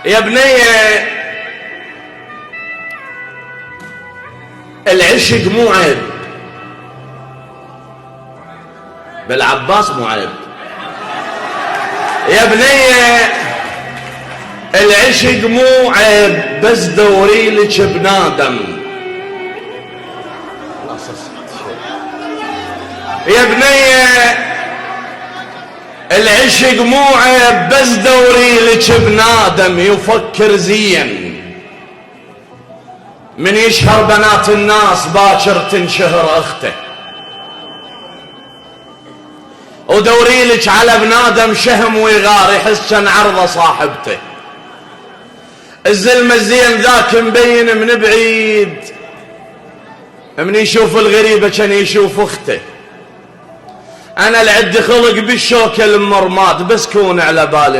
يا بني العشق مو عيب، بالعباس مو عيب. يا بني العشق مو عيب، بس دوري لك بنادم. يا بني العشق مو عيب، بس دوري لك بنادم يفكر زين. من يشهر بنات الناس باكر تنشهر اخته، ودوري لك على بنادم شهم ويغار يحس كان عرضه صاحبته. الزلمه الزين ذاك مبين من بعيد، من يشوف الغريبه كان يشوف اخته. انا العد خلق بالشوكه المرماد، بس كون على بال